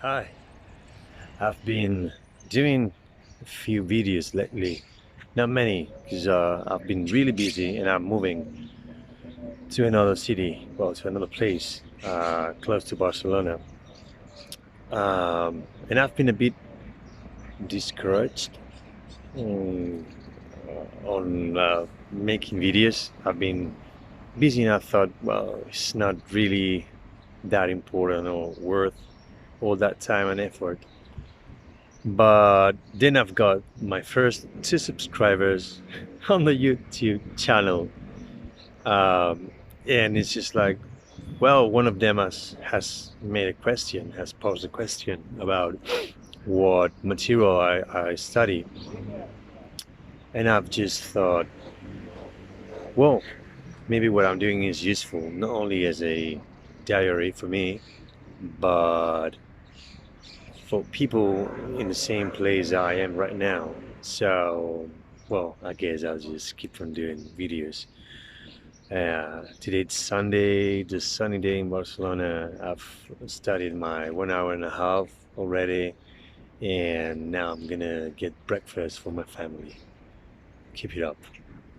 Hi, I've been doing a few videos lately, not many, because I've been really busy and I'm moving to another city, well, to another place close to Barcelona. And I've been a bit discouraged mm, on making videos. I've been busy and I thought, well, it's not really that important or worth all that time and effort. But then I've got my first two subscribers on the YouTube channel. Um, and it's just like, well, one of them has made a question, has posed a question about what material I study. And I've just thought, well, maybe what I'm doing is useful, not only as a diary for me, but for people in the same place I am right now. So, well, I guess I'll just keep on doing videos. Today it's Sunday, the sunny day in Barcelona. I've studied my 1 hour and a half already, and now I'm gonna get breakfast for my family. Keep it up.